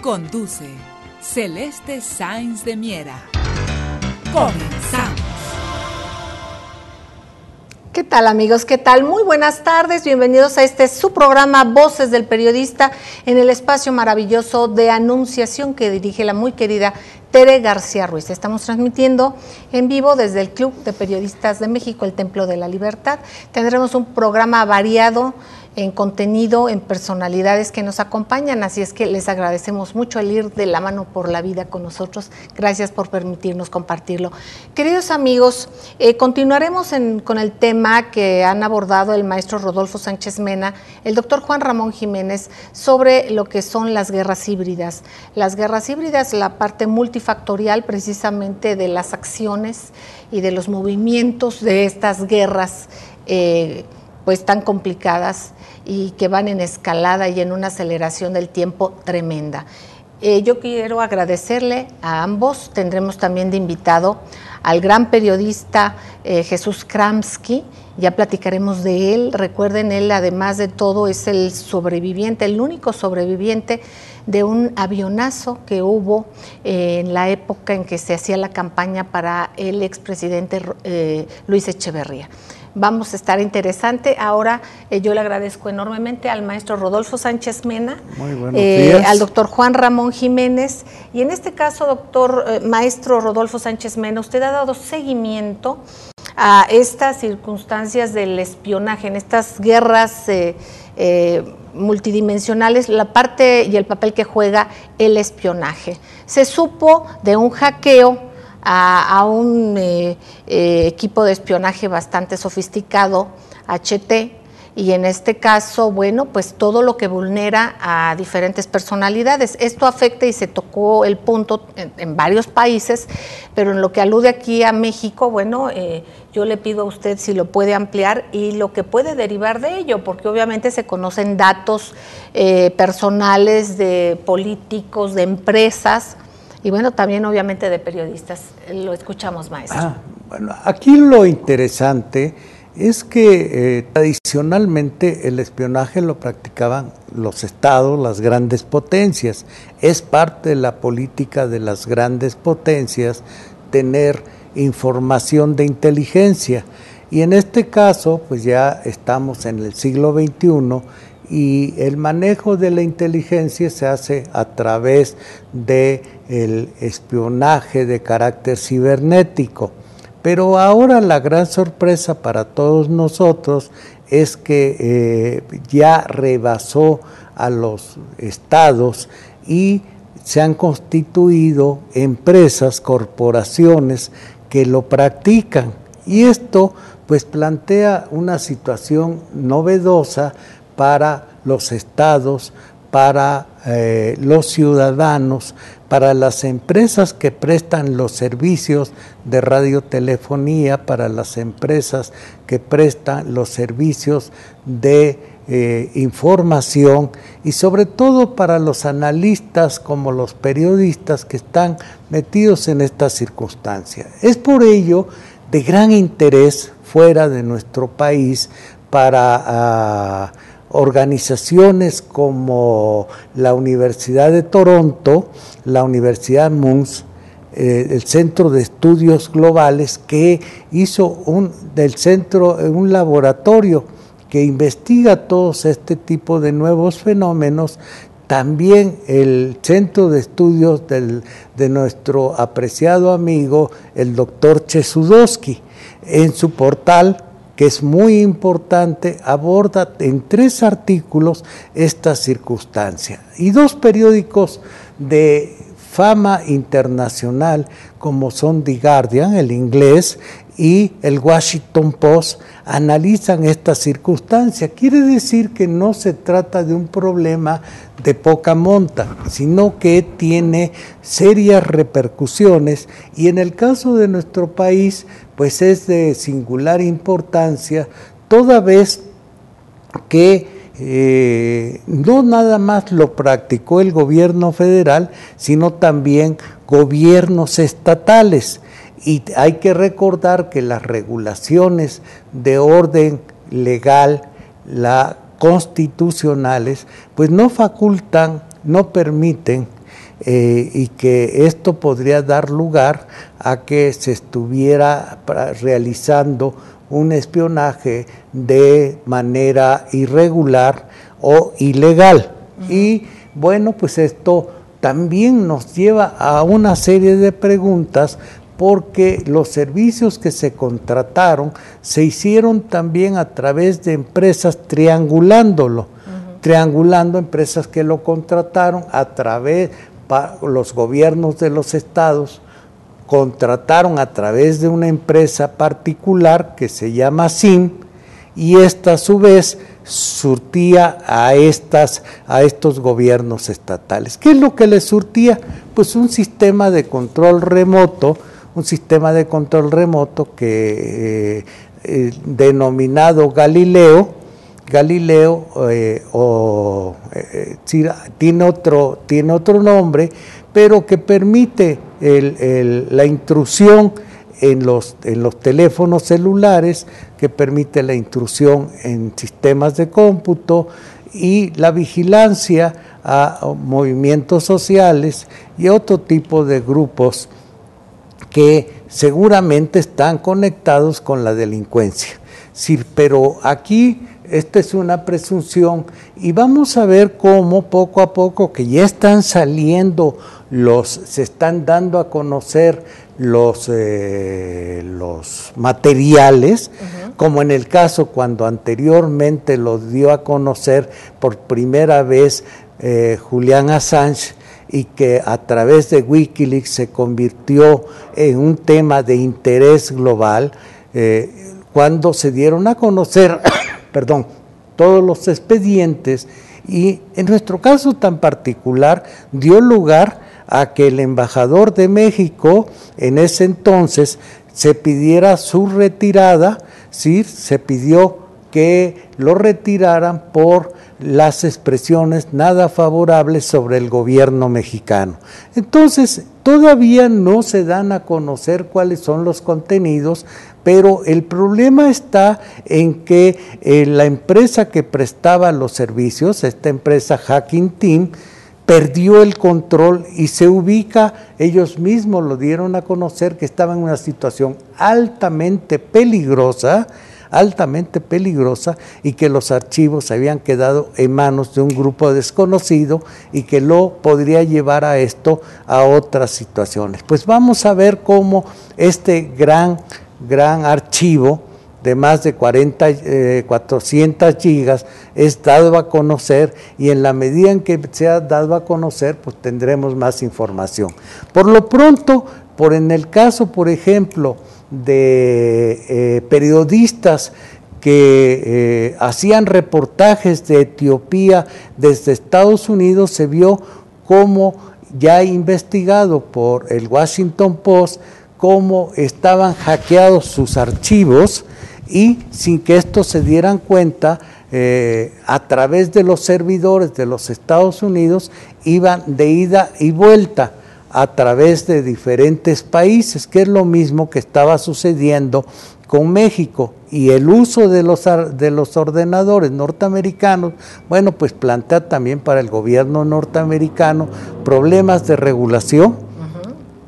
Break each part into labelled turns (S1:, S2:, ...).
S1: Conduce Celeste Sáenz de Miera. Comenzamos.
S2: ¿Qué tal, amigos? ¿Qué tal? Muy buenas tardes, bienvenidos a su programa Voces del Periodista, en el espacio maravilloso de anunciación que dirige la muy querida Tere García Ruiz. Estamos transmitiendo en vivo desde el Club de Periodistas de México, el Templo de la Libertad. Tendremos un programa variado en contenido, en personalidades que nos acompañan, así es que les agradecemos mucho el ir de la mano por la vida con nosotros. Gracias por permitirnos compartirlo. Queridos amigos, continuaremos con el tema que han abordado el maestro Rodolfo Sánchez Mena, el doctor Juan Ramón Jiménez, sobre lo que son las guerras híbridas. Las guerras híbridas, la parte multifactorial precisamente de las acciones y de los movimientos de estas guerras pues tan complicadas y que van en escalada y en una aceleración del tiempo tremenda. Yo quiero agradecerle a ambos. Tendremos también de invitado al gran periodista Jesús Kramsky. Ya platicaremos de él. Recuerden, él además de todo es el sobreviviente, el único sobreviviente de un avionazo que hubo en la época en que se hacía la campaña para el expresidente Luis Echeverría. Vamos a estar interesante. Ahora yo le agradezco enormemente al maestro Rodolfo Sánchez Mena,
S3: muy buenos días,
S2: al doctor Juan Ramón Jiménez, y en este caso, maestro Rodolfo Sánchez Mena, usted ha dado seguimiento a estas circunstancias del espionaje, en estas guerras multidimensionales, la parte y el papel que juega el espionaje. Se supo de un hackeo a un equipo de espionaje bastante sofisticado, HT, y en este caso, bueno, pues todo lo que vulnera a diferentes personalidades. Esto afecta y se tocó el punto en varios países, pero en lo que alude aquí a México, bueno, yo le pido a usted si lo puede ampliar y lo que puede derivar de ello, porque obviamente se conocen datos personales de políticos, de empresas, y bueno, también obviamente de periodistas. Lo escuchamos, maestro.
S3: Bueno, aquí lo interesante es que tradicionalmente el espionaje lo practicaban los estados, las grandes potencias. Es parte de la política de las grandes potencias tener información de inteligencia. Y en este caso, pues ya estamos en el siglo XXI, y el manejo de la inteligencia se hace a través del espionaje de carácter cibernético. Pero ahora la gran sorpresa para todos nosotros es que ya rebasó a los estados y se han constituido empresas, corporaciones que lo practican. Y esto pues plantea una situación novedosa para los estados, para los ciudadanos, para las empresas que prestan los servicios de radiotelefonía, para las empresas que prestan los servicios de información y sobre todo para los analistas como los periodistas que están metidos en esta circunstancia. Es por ello de gran interés fuera de nuestro país para organizaciones como la Universidad de Toronto, la Universidad MUNS, el Centro de Estudios Globales, que hizo un laboratorio que investiga todos este tipo de nuevos fenómenos. También el Centro de Estudios de nuestro apreciado amigo, el doctor Chesudowski, en su portal, que es muy importante, aborda en 3 artículos esta circunstancia. Y 2 periódicos de fama internacional, como son The Guardian, el inglés, y el Washington Post, analizan esta circunstancia. Quiere decir que no se trata de un problema de poca monta, sino que tiene serias repercusiones, y en el caso de nuestro país, pues es de singular importancia, toda vez que no nada más lo practicó el gobierno federal, sino también gobiernos estatales. Y hay que recordar que las regulaciones de orden legal, constitucionales, pues no facultan, no permiten y que esto podría dar lugar a que se estuviera realizando un espionaje de manera irregular o ilegal. Y bueno, pues esto también nos lleva a una serie de preguntas, porque los servicios que se contrataron se hicieron también a través de empresas triangulándolo, triangulando empresas que lo contrataron a través, los gobiernos de los estados contrataron a través de una empresa particular que se llama SIM, y esta a su vez surtía a estos gobiernos estatales. ¿Qué es lo que les surtía? Pues un sistema de control remoto, que denominado Galileo, tiene otro nombre, pero que permite la intrusión en los teléfonos celulares, que permite la intrusión en sistemas de cómputo y la vigilancia a movimientos sociales y otro tipo de grupos que seguramente están conectados con la delincuencia. Sí, pero aquí esta es una presunción, y vamos a ver cómo poco a poco, que ya están saliendo se están dando a conocer los materiales, como en el caso cuando anteriormente lo dio a conocer por primera vez Julian Assange, y que a través de Wikileaks se convirtió en un tema de interés global, cuando se dieron a conocer todos los expedientes, y en nuestro caso tan particular dio lugar a que el embajador de México en ese entonces se pidiera su retirada, ¿sí? Se pidió que lo retiraran por las expresiones nada favorables sobre el gobierno mexicano. Entonces, todavía no se dan a conocer cuáles son los contenidos, pero el problema está en que la empresa que prestaba los servicios, esta empresa Hacking Team, perdió el control y se ubica, ellos mismos lo dieron a conocer, que estaba en una situación altamente peligrosa, y que los archivos habían quedado en manos de un grupo desconocido y que lo podría llevar a otras situaciones. Pues vamos a ver cómo este gran archivo de más de 400 gigas es dado a conocer, y en la medida en que sea dado a conocer, pues tendremos más información. Por lo pronto, en el caso, por ejemplo, de periodistas que hacían reportajes de Etiopía desde Estados Unidos, se vio cómo, ya investigado por el Washington Post, cómo estaban hackeados sus archivos, y sin que estos se dieran cuenta, a través de los servidores de los Estados Unidos, iban de ida y vuelta a través de diferentes países, que es lo mismo que estaba sucediendo con México. Y el uso de los ordenadores norteamericanos, bueno, pues plantea también para el gobierno norteamericano problemas de regulación,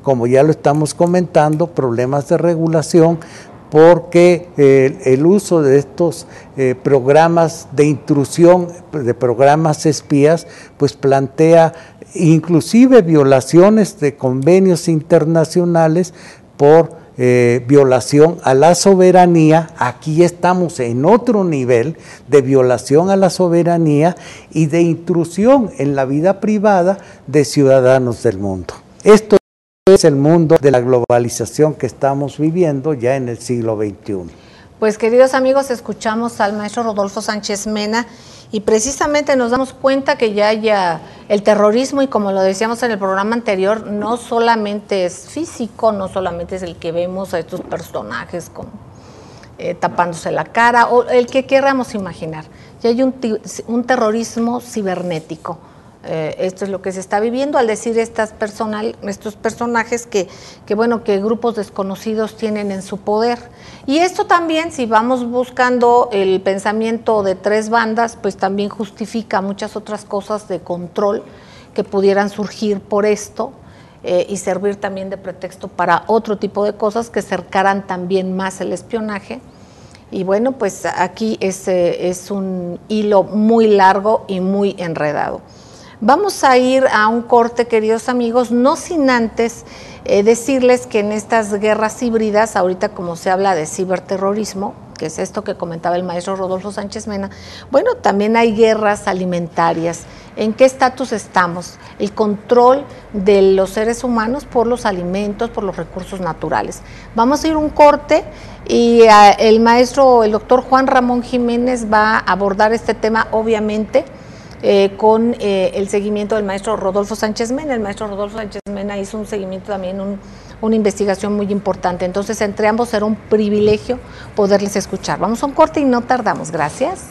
S3: como ya lo estamos comentando, problemas de regulación, porque el uso de estos programas de intrusión, de programas espías, pues plantea inclusive violaciones de convenios internacionales por violación a la soberanía. Aquí estamos en otro nivel de violación a la soberanía y de intrusión en la vida privada de ciudadanos del mundo. Esto es el mundo de la globalización que estamos viviendo ya en el siglo XXI.
S2: Pues queridos amigos, escuchamos al maestro Rodolfo Sánchez Mena, y precisamente nos damos cuenta que ya el terrorismo, y como lo decíamos en el programa anterior, no solamente es físico, no solamente es el que vemos a estos personajes tapándose la cara, o el que queramos imaginar. Ya hay un terrorismo cibernético. Esto es lo que se está viviendo al decir estos personajes que grupos desconocidos tienen en su poder. Y esto también, si vamos buscando el pensamiento de tres bandas, pues también justifica muchas otras cosas de control que pudieran surgir por esto y servir también de pretexto para otro tipo de cosas que acercaran también más el espionaje. Y bueno, pues aquí es un hilo muy largo y muy enredado. Vamos a ir a un corte, queridos amigos, no sin antes decirles que en estas guerras híbridas, ahorita como se habla de ciberterrorismo, que es esto que comentaba el maestro Rodolfo Sánchez Mena, bueno, también hay guerras alimentarias. ¿En qué estatus estamos? El control de los seres humanos por los alimentos, por los recursos naturales. Vamos a ir a un corte y el doctor Juan Ramón Jiménez va a abordar este tema, obviamente, con el seguimiento del maestro Rodolfo Sánchez Mena. El maestro Rodolfo Sánchez Mena hizo un seguimiento también, una investigación muy importante. Entonces, entre ambos será un privilegio poderles escuchar. Vamos a un corte y no tardamos. Gracias.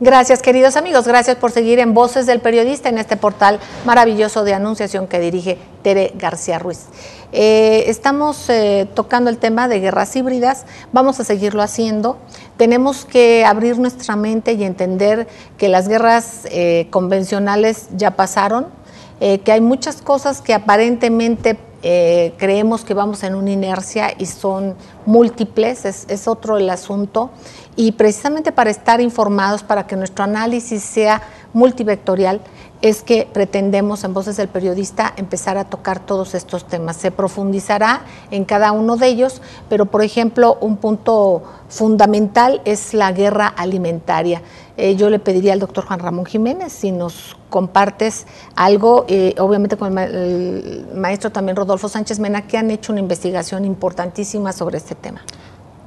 S2: Gracias, queridos amigos, gracias por seguir en Voces del Periodista, en este portal maravilloso de anunciación que dirige Tere García Ruiz. Estamos tocando el tema de guerras híbridas, vamos a seguirlo haciendo. Tenemos que abrir nuestra mente y entender que las guerras convencionales ya pasaron, que hay muchas cosas que aparentemente creemos que vamos en una inercia y son múltiples, es otro el asunto. Y precisamente para estar informados, para que nuestro análisis sea multivectorial, es que pretendemos en Voces del Periodista empezar a tocar todos estos temas. Se profundizará en cada uno de ellos, pero por ejemplo, un punto fundamental es la guerra alimentaria. Yo le pediría al doctor Juan Ramón Jiménez si nos compartes algo, obviamente con el maestro también Rodolfo Sánchez Mena, que han hecho una investigación importantísima sobre este tema.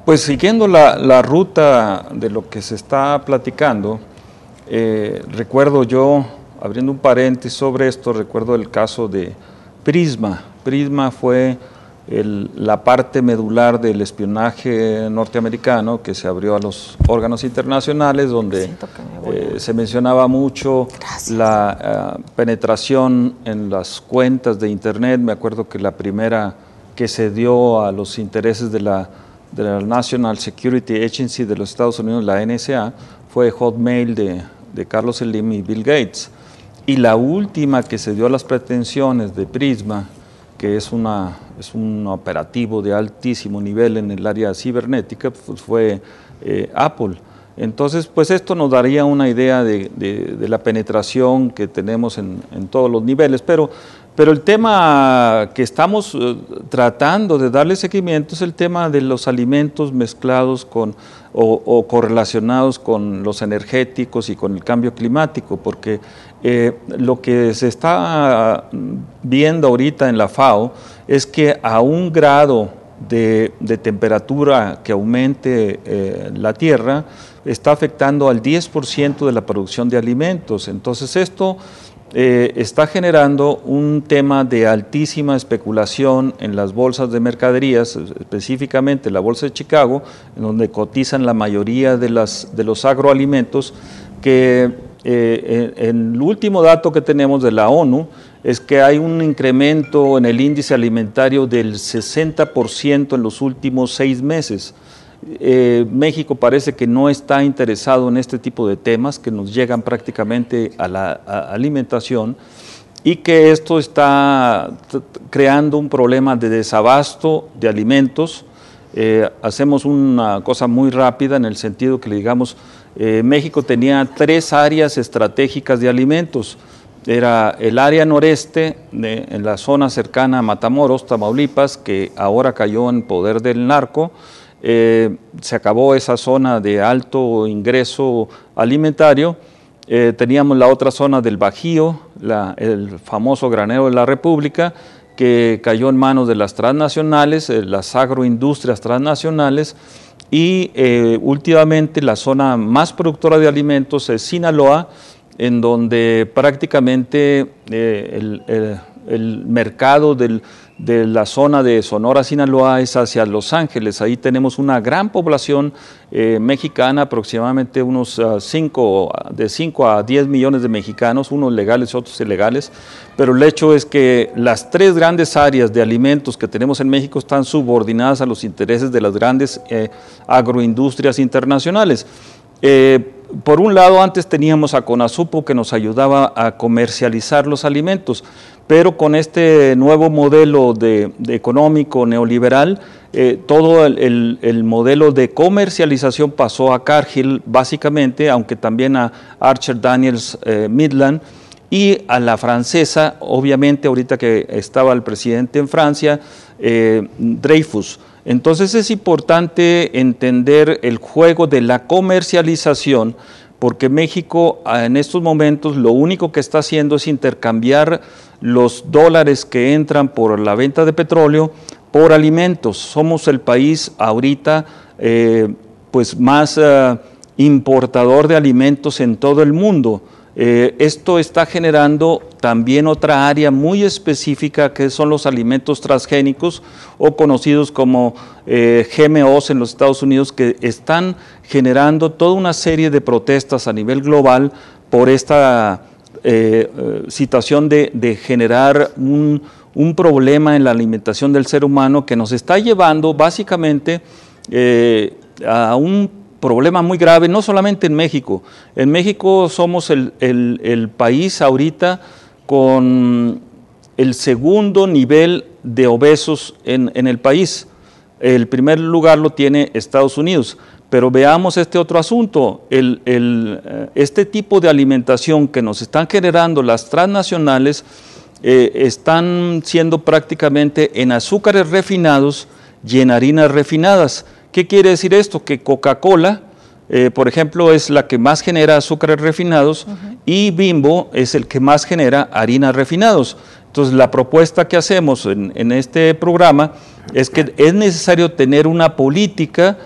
S4: Pues siguiendo la ruta de lo que se está platicando, recuerdo yo, abriendo un paréntesis sobre esto, recuerdo el caso de Prisma. Prisma fue la parte medular del espionaje norteamericano que se abrió a los órganos internacionales, donde se mencionaba mucho la penetración en las cuentas de Internet. Me acuerdo que la primera que se dio a los intereses de la National Security Agency de los Estados Unidos, la NSA, fue Hotmail de Carlos Slim y Bill Gates. Y la última que se dio a las pretensiones de Prisma, que es un operativo de altísimo nivel en el área cibernética, pues fue Apple. Entonces, pues esto nos daría una idea de la penetración que tenemos en todos los niveles, pero el tema que estamos tratando de darle seguimiento es el tema de los alimentos mezclados con o correlacionados con los energéticos y con el cambio climático, porque lo que se está viendo ahorita en la FAO es que a 1 grado de temperatura que aumente la Tierra está afectando al 10% de la producción de alimentos. Entonces esto está generando un tema de altísima especulación en las bolsas de mercaderías, específicamente la bolsa de Chicago, en donde cotizan la mayoría de los agroalimentos, que el último dato que tenemos de la ONU es que hay un incremento en el índice alimentario del 60% en los últimos 6 meses. México parece que no está interesado en este tipo de temas que nos llegan prácticamente a la alimentación, y que esto está creando un problema de desabasto de alimentos. Hacemos una cosa muy rápida en el sentido que le digamos, México tenía 3 áreas estratégicas de alimentos. Era el área noreste, en la zona cercana a Matamoros, Tamaulipas, que ahora cayó en poder del narco. Se acabó esa zona de alto ingreso alimentario. Teníamos la otra zona del Bajío, el famoso granero de la República, que cayó en manos de las transnacionales, las agroindustrias transnacionales, y últimamente la zona más productora de alimentos es Sinaloa, en donde prácticamente el mercado de la zona de Sonora, Sinaloa, es hacia Los Ángeles. Ahí tenemos una gran población mexicana, aproximadamente de 5 a 10 millones de mexicanos, unos legales y otros ilegales, pero el hecho es que las 3 grandes áreas de alimentos que tenemos en México están subordinadas a los intereses de las grandes agroindustrias internacionales. Por un lado, antes teníamos a CONASUPO, que nos ayudaba a comercializar los alimentos, pero con este nuevo modelo económico neoliberal, todo el modelo de comercialización pasó a Cargill, básicamente, aunque también a Archer Daniels Midland, y a la francesa, obviamente, ahorita que estaba el presidente en Francia, Dreyfus. Entonces es importante entender el juego de la comercialización, porque México en estos momentos lo único que está haciendo es intercambiar los dólares que entran por la venta de petróleo por alimentos. Somos el país ahorita pues más importador de alimentos en todo el mundo. Esto está generando también otra área muy específica, que son los alimentos transgénicos, o conocidos como GMOs en los Estados Unidos, que están generando toda una serie de protestas a nivel global por esta situación de generar un problema en la alimentación del ser humano, que nos está llevando básicamente a un problema muy grave, no solamente en México. En México somos el país ahorita con el segundo nivel de obesos en el país. El primer lugar lo tiene Estados Unidos. Pero veamos este otro asunto, este tipo de alimentación que nos están generando las transnacionales están siendo prácticamente en azúcares refinados y en harinas refinadas. ¿Qué quiere decir esto? Que Coca-Cola, por ejemplo, es la que más genera azúcares refinados, y Bimbo es el que más genera harinas refinados. Entonces, la propuesta que hacemos en este programa es que es necesario tener una política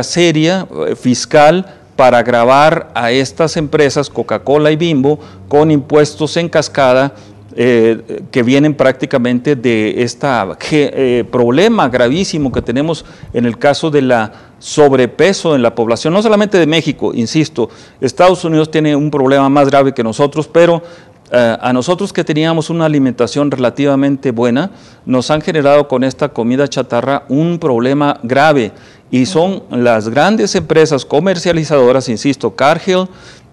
S4: seria, fiscal, para gravar a estas empresas, Coca-Cola y Bimbo, con impuestos en cascada que vienen prácticamente de este problema gravísimo que tenemos en el caso de la sobrepeso en la población, no solamente de México, insisto, Estados Unidos tiene un problema más grave que nosotros, pero a nosotros que teníamos una alimentación relativamente buena, nos han generado con esta comida chatarra un problema grave, y son las grandes empresas comercializadoras, insisto, Cargill,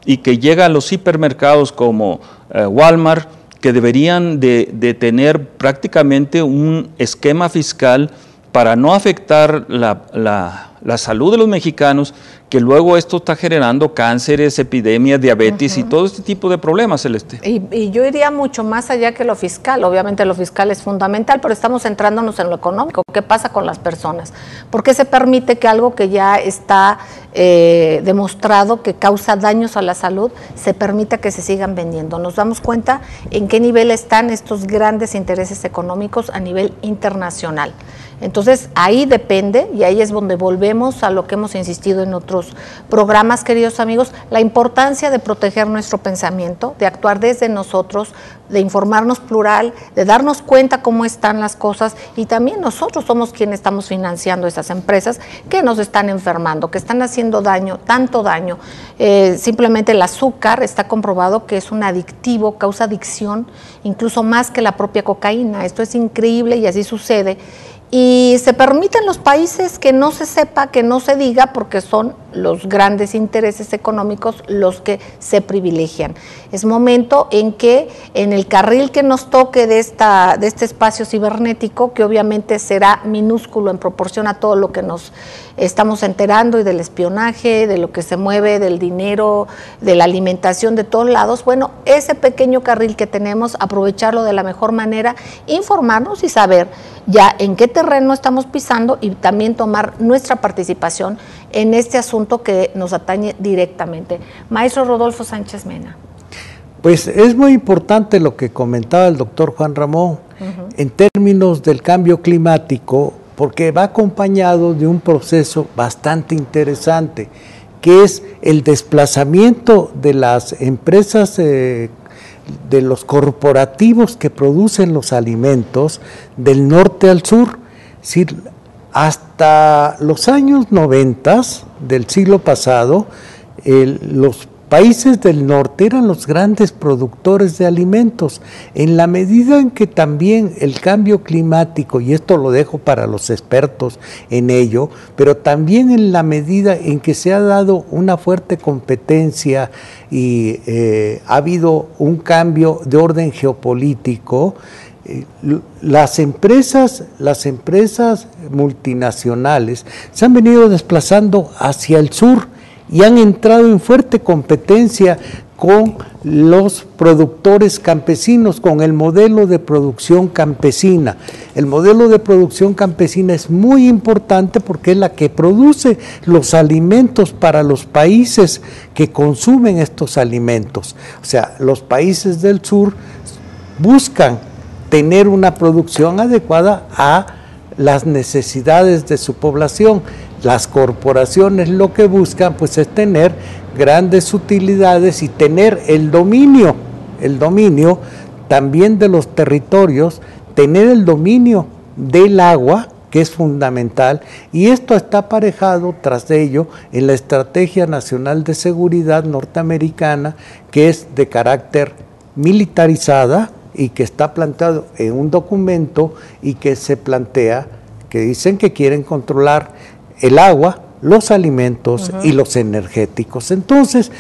S4: y que llega a los hipermercados como Walmart, que deberían de tener prácticamente un esquema fiscal para no afectar la salud de los mexicanos, que luego esto está generando cánceres, epidemias, diabetes y todo este tipo de problemas, Celeste.
S2: Y yo iría mucho más allá que lo fiscal. Obviamente lo fiscal es fundamental, pero estamos centrándonos en lo económico. ¿Qué pasa con las personas? ¿Por qué se permite que algo que ya está demostrado que causa daños a la salud, se permita que se sigan vendiendo? Nos damos cuenta en qué nivel están estos grandes intereses económicos a nivel internacional. Entonces, ahí depende, y ahí es donde volvemos a lo que hemos insistido en otros programas, queridos amigos, la importancia de proteger nuestro pensamiento, de actuar desde nosotros, de informarnos plural, de darnos cuenta cómo están las cosas, y también nosotros somos quienes estamos financiando esas empresas que nos están enfermando, que están haciendo daño, tanto daño. Simplemente el azúcar está comprobado que es un adictivo, causa adicción, incluso más que la propia cocaína. Esto es increíble y así sucede. Y se permite en los países que no se sepa, que no se diga, porque son los grandes intereses económicos los que se privilegian. Es momento en que en el carril que nos toque de este espacio cibernético, que obviamente será minúsculo en proporción a todo lo que nos estamos enterando, y del espionaje, de lo que se mueve, del dinero, de la alimentación, de todos lados, bueno, ese pequeño carril que tenemos, aprovecharlo de la mejor manera, informarnos y saber ya en qué terreno estamos pisando, y también tomar nuestra participación en este asunto que nos atañe directamente. Maestro Rodolfo Sánchez Mena.
S3: Pues es muy importante lo que comentaba el doctor Juan Ramón en términos del cambio climático, porque va acompañado de un proceso bastante interesante, que es el desplazamiento de las empresas, de los corporativos que producen los alimentos del norte al sur. Es decir, hasta los años 90 del siglo pasado, los países del norte eran los grandes productores de alimentos. En la medida en que también el cambio climático, y esto lo dejo para los expertos en ello, pero también en la medida en que se ha dado una fuerte competencia y ha habido un cambio de orden geopolítico, las empresas multinacionales se han venido desplazando hacia el sur y han entrado en fuerte competencia con los productores campesinos, con el modelo de producción campesina. El modelo de producción campesina es muy importante porque es la que produce los alimentos para los países que consumen estos alimentos. O sea, los países del sur buscan tener una producción adecuada a las necesidades de su población. Las corporaciones lo que buscan pues es tener grandes utilidades y tener el dominio también de los territorios, tener el dominio del agua, que es fundamental, y esto está aparejado tras de ello en la Estrategia Nacional de Seguridad norteamericana, que es de carácter militarizada y que está planteado en un documento y que se plantea, que dicen que quieren controlar el agua, los alimentos y los energéticos. Entonces,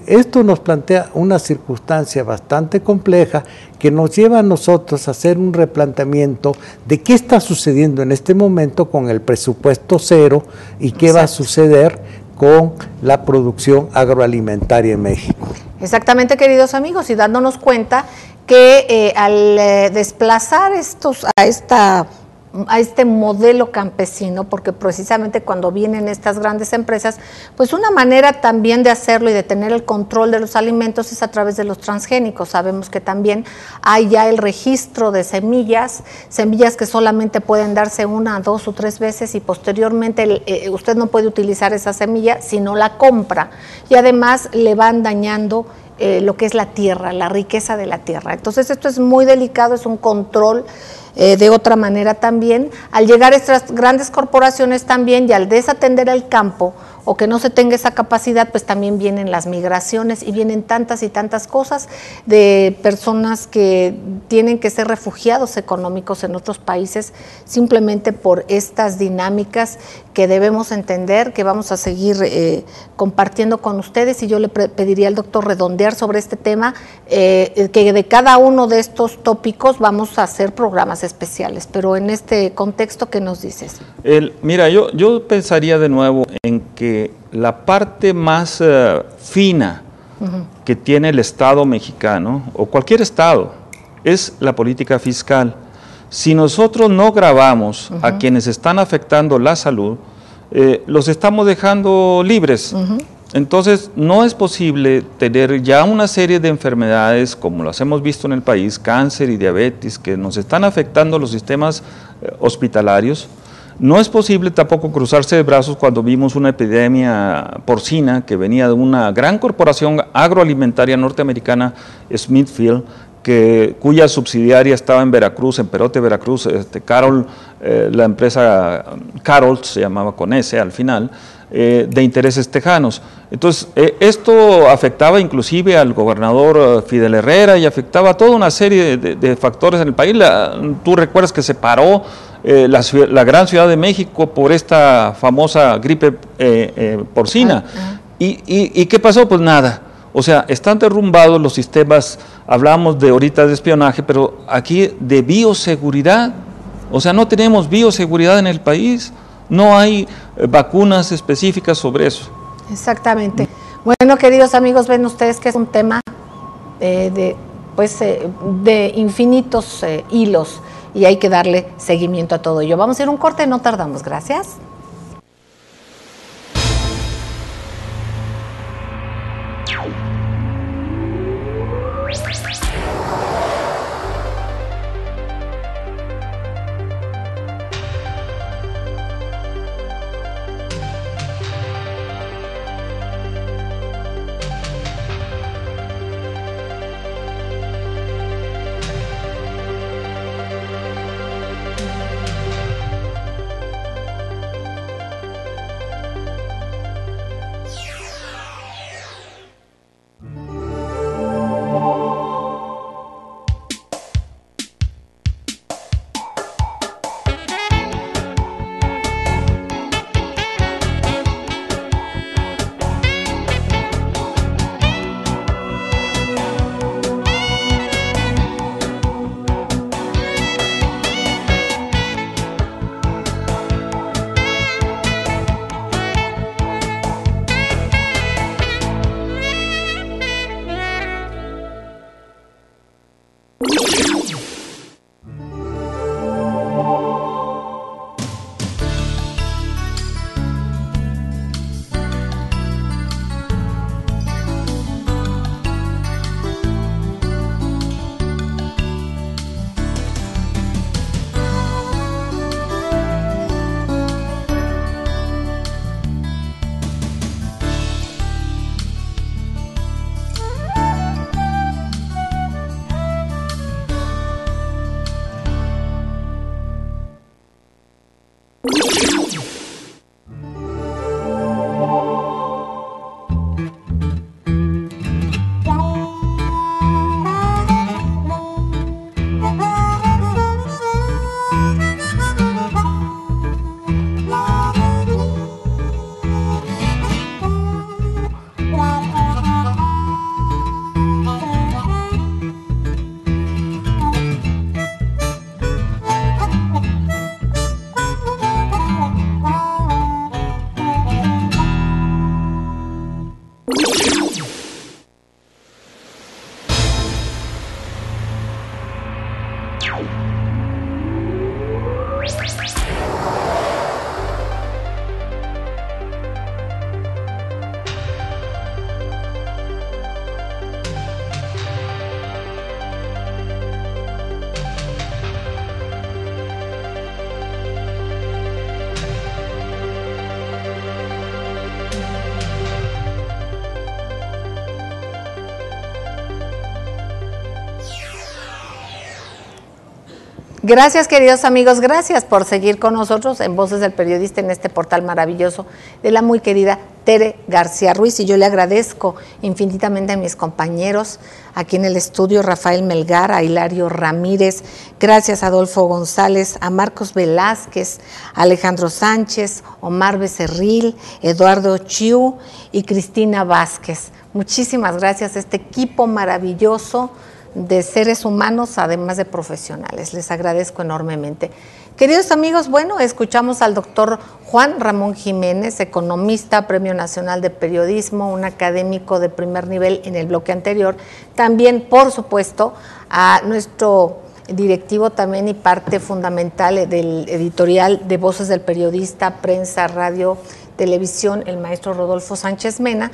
S3: esto nos plantea una circunstancia bastante compleja que nos lleva a nosotros a hacer un replanteamiento de qué está sucediendo en este momento con el presupuesto cero y qué va a suceder con la producción agroalimentaria en México.
S2: Exactamente, queridos amigos, y dándonos cuenta que al desplazar a este modelo campesino, porque precisamente cuando vienen estas grandes empresas, pues una manera también de hacerlo y de tener el control de los alimentos es a través de los transgénicos. Sabemos que también hay ya el registro de semillas que solamente pueden darse 1, 2 o 3 veces, y posteriormente usted no puede utilizar esa semilla si no la compra, y además le van dañando lo que es la tierra, la riqueza de la tierra. Entonces esto es muy delicado, es un control de otra manera también. Al llegar estas grandes corporaciones también y al desatender el campo o que no se tenga esa capacidad, pues también vienen las migraciones y vienen tantas y tantas cosas de personas que tienen que ser refugiados económicos en otros países simplemente por estas dinámicas que debemos entender, que vamos a seguir compartiendo con ustedes, y yo le pediría al doctor redondear sobre este tema, que de cada uno de estos tópicos vamos a hacer programas especiales, pero en este contexto, ¿qué nos dices?
S4: Mira, yo pensaría de nuevo en que la parte más fina que tiene el Estado mexicano, o cualquier Estado, es la política fiscal. Si nosotros no gravamos a quienes están afectando la salud, los estamos dejando libres. Entonces, no es posible tener ya una serie de enfermedades, como las hemos visto en el país, cáncer y diabetes, que nos están afectando los sistemas hospitalarios. No es posible tampoco cruzarse de brazos cuando vimos una epidemia porcina que venía de una gran corporación agroalimentaria norteamericana, Smithfield, cuya subsidiaria estaba en Veracruz, en Perote, Veracruz. Carol, la empresa Carol, se llamaba con S al final, de intereses tejanos. Entonces, esto afectaba inclusive al gobernador Fidel Herrera y afectaba a toda una serie de factores en el país. Tú recuerdas que se paró la gran Ciudad de México por esta famosa gripe porcina. ¿Y qué pasó? Pues nada. O sea, están derrumbados los sistemas, hablamos de ahorita de espionaje, pero aquí de bioseguridad. O sea, no tenemos bioseguridad en el país, no hay vacunas específicas sobre eso.
S2: Exactamente. Bueno, queridos amigos, ven ustedes que es un tema de infinitos hilos, y hay que darle seguimiento a todo ello. Vamos a ir a un corte, no tardamos. Gracias. Gracias, queridos amigos, gracias por seguir con nosotros en Voces del Periodista, en este portal maravilloso de la muy querida Tere García Ruiz, y yo le agradezco infinitamente a mis compañeros aquí en el estudio, Rafael Melgar, a Hilario Ramírez, gracias a Adolfo González, a Marcos Velázquez, a Alejandro Sánchez, Omar Becerril, Eduardo Chiu y Cristina Vázquez. Muchísimas gracias a este equipo maravilloso de seres humanos, además de profesionales. Les agradezco enormemente. Queridos amigos, bueno, escuchamos al doctor Juan Ramón Jiménez, economista, Premio Nacional de Periodismo, un académico de primer nivel en el bloque anterior. También, por supuesto, a nuestro directivo también y parte fundamental del editorial de Voces del Periodista, Prensa, Radio, Televisión, el maestro Rodolfo Sánchez Mena.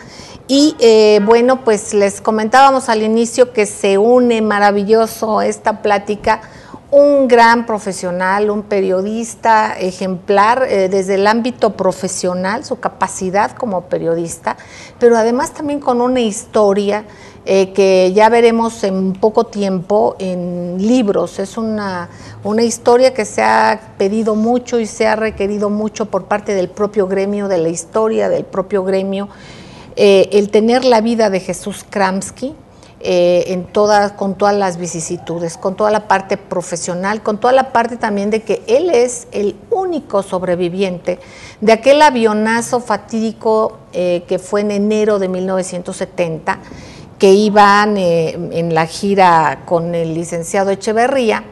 S2: Y bueno, pues les comentábamos al inicio que se une maravilloso esta plática, un gran profesional, un periodista ejemplar desde el ámbito profesional, su capacidad como periodista, pero además también con una historia que ya veremos en poco tiempo en libros. Es una historia que se ha pedido mucho y se ha requerido mucho por parte del propio gremio, de la historia del propio gremio, el tener la vida de Jesús Kramski, con todas las vicisitudes, con toda la parte profesional, con toda la parte también de que él es el único sobreviviente de aquel avionazo fatídico que fue en enero de 1970, que iban en la gira con el licenciado Echeverría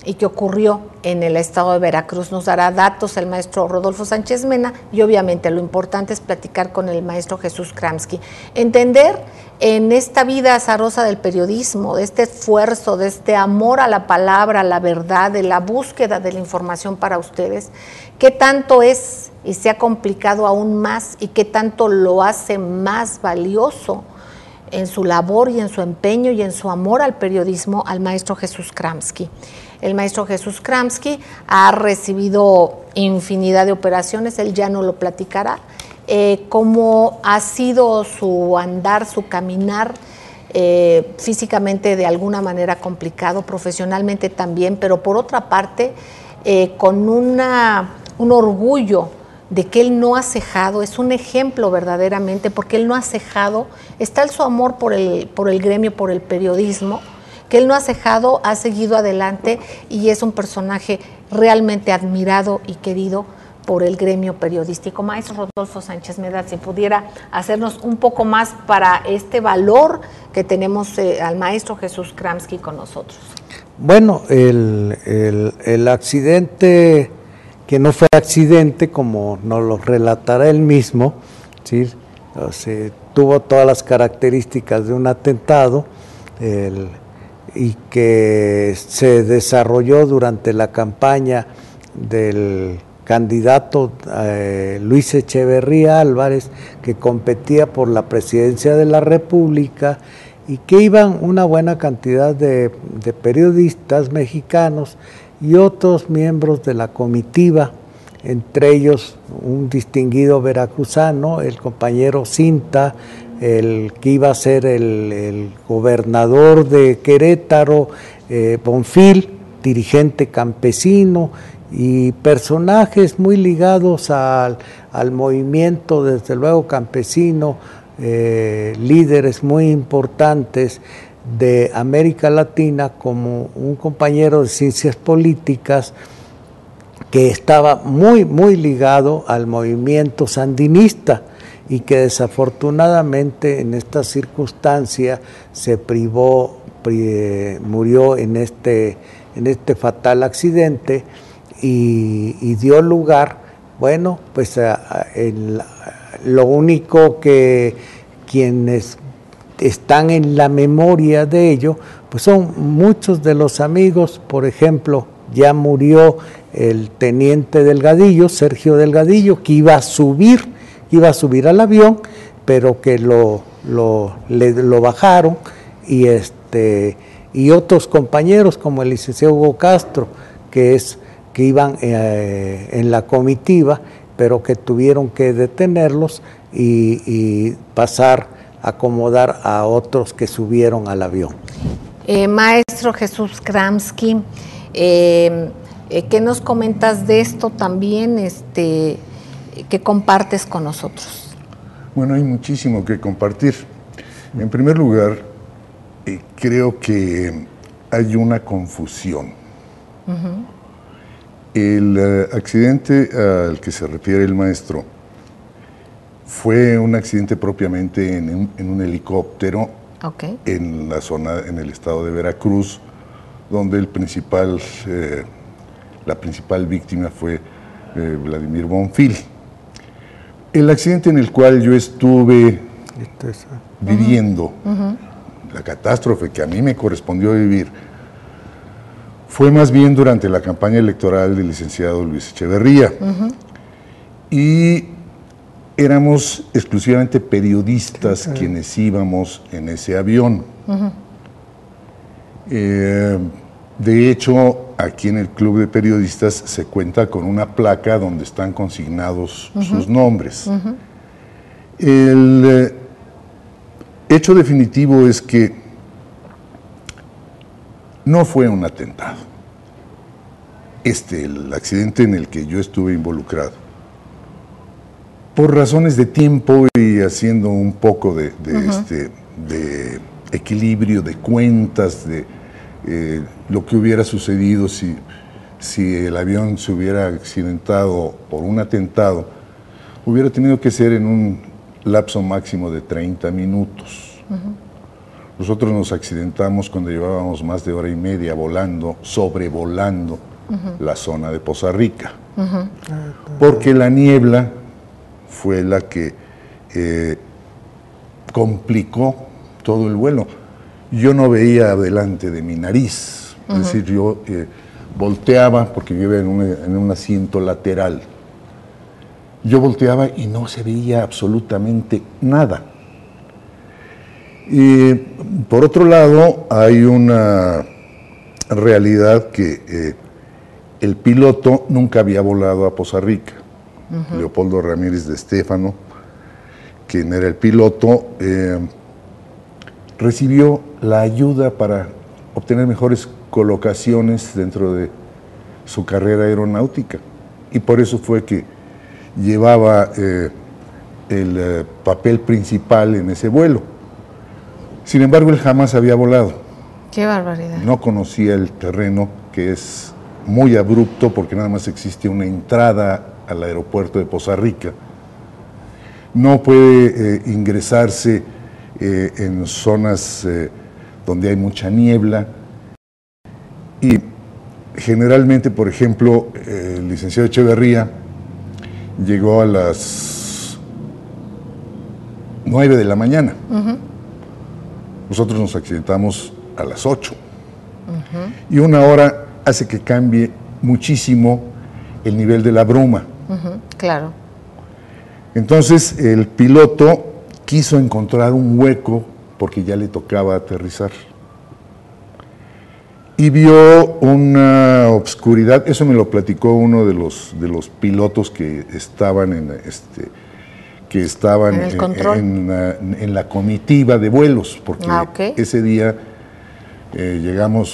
S2: y que ocurrió en el estado de Veracruz. Nos dará datos el maestro Rodolfo Sánchez Mena y obviamente lo importante es platicar con el maestro Jesús Kramski. Entender en esta vida azarosa del periodismo, de este esfuerzo, de este amor a la palabra, a la verdad, de la búsqueda de la información para ustedes, qué tanto es y se ha complicado aún más y qué tanto lo hace más valioso en su labor y en su empeño y en su amor al periodismo al maestro Jesús Kramski. El maestro Jesús Kramski ha recibido infinidad de operaciones, él ya no lo platicará, cómo ha sido su andar, su caminar, físicamente de alguna manera complicado, profesionalmente también, pero por otra parte con un orgullo de que él no ha cejado, es un ejemplo verdaderamente, porque él no ha cejado, está su amor por el gremio, por el periodismo, que él no ha cejado, ha seguido adelante y es un personaje realmente admirado y querido por el gremio periodístico. Maestro Rodolfo Sánchez Mena, si pudiera hacernos un poco más para este valor que tenemos al maestro Jesús Kramski con nosotros.
S3: Bueno, el accidente, que no fue accidente, como nos lo relatará él mismo, ¿sí? Tuvo todas las características de un atentado, y que se desarrolló durante la campaña del candidato Luis Echeverría Álvarez, que competía por la presidencia de la República, y que iban una buena cantidad de periodistas mexicanos y otros miembros de la comitiva, entre ellos un distinguido veracruzano, el compañero Cinta, el que iba a ser el gobernador de Querétaro, Bonfil, dirigente campesino, y personajes muy ligados al movimiento, desde luego campesino, líderes muy importantes de América Latina, como un compañero de ciencias políticas que estaba muy, muy ligado al movimiento sandinista y que desafortunadamente en esta circunstancia se murió en este fatal accidente y dio lugar, bueno, pues lo único que quienes están en la memoria de ello, pues son muchos de los amigos. Por ejemplo, ya murió el teniente Delgadillo, Sergio Delgadillo, que iba a subir al avión, pero que lo bajaron, y otros compañeros como el licenciado Hugo Castro, que iban en la comitiva, pero que tuvieron que detenerlos y pasar a acomodar a otros que subieron al avión.
S2: Maestro Jesús Kramski, ¿Qué nos comentas de esto también que compartes con nosotros?
S5: Bueno, hay muchísimo que compartir. En primer lugar, creo que hay una confusión. El accidente al que se refiere el maestro fue un accidente propiamente en un helicóptero en la zona, en el estado de Veracruz, donde la principal víctima fue Vladimir Bonfil. El accidente en el cual yo estuve viviendo, la catástrofe que a mí me correspondió vivir, fue más bien durante la campaña electoral del licenciado Luis Echeverría. Y éramos exclusivamente periodistas quienes íbamos en ese avión. De hecho, aquí en el Club de Periodistas se cuenta con una placa donde están consignados sus nombres. El hecho definitivo es que no fue un atentado. El accidente en el que yo estuve involucrado. Por razones de tiempo y haciendo un poco de equilibrio de cuentas, de lo que hubiera sucedido si el avión se hubiera accidentado por un atentado, hubiera tenido que ser en un lapso máximo de 30 minutos. Nosotros nos accidentamos cuando llevábamos más de hora y media volando, sobrevolando la zona de Poza Rica, porque la niebla fue la que complicó todo el vuelo. Yo no veía delante de mi nariz, es decir, yo volteaba, porque yo iba en un asiento lateral, yo volteaba y no se veía absolutamente nada. Y por otro lado, hay una realidad que el piloto nunca había volado a Poza Rica. Leopoldo Ramírez de Estéfano, quien era el piloto, recibió la ayuda para obtener mejores colocaciones dentro de su carrera aeronáutica. Y por eso fue que llevaba el papel principal en ese vuelo. Sin embargo, él jamás había volado.
S2: ¡Qué barbaridad!
S5: No conocía el terreno, que es muy abrupto porque nada más existe una entrada al aeropuerto de Poza Rica. No puede ingresarse en zonas donde hay mucha niebla. Y generalmente, por ejemplo, el licenciado Echeverría llegó a las 9 de la mañana. Nosotros nos accidentamos a las 8. Y una hora hace que cambie muchísimo el nivel de la bruma.
S2: Claro.
S5: Entonces el piloto quiso encontrar un hueco porque ya le tocaba aterrizar. Y vio una obscuridad, eso me lo platicó uno de los pilotos que estaban en en la comitiva de vuelos, porque ese día llegaron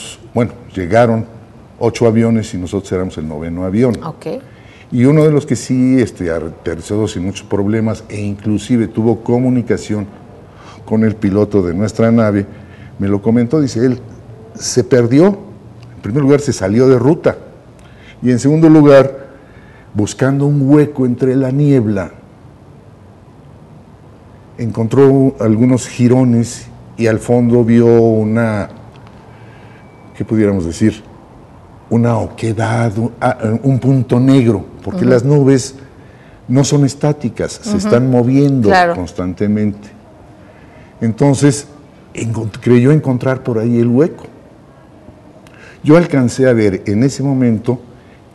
S5: 8 aviones y nosotros éramos el 9º avión. Y uno de los que sí aterrizó sin muchos problemas e inclusive tuvo comunicación con el piloto de nuestra nave, me lo comentó, dice, él se perdió, en primer lugar se salió de ruta y en segundo lugar, buscando un hueco entre la niebla, encontró algunos jirones y al fondo vio una, ¿qué pudiéramos decir? Una oquedad, un punto negro, porque las nubes no son estáticas, se están moviendo constantemente. Entonces, creyó encontrar por ahí el hueco. Yo alcancé a ver en ese momento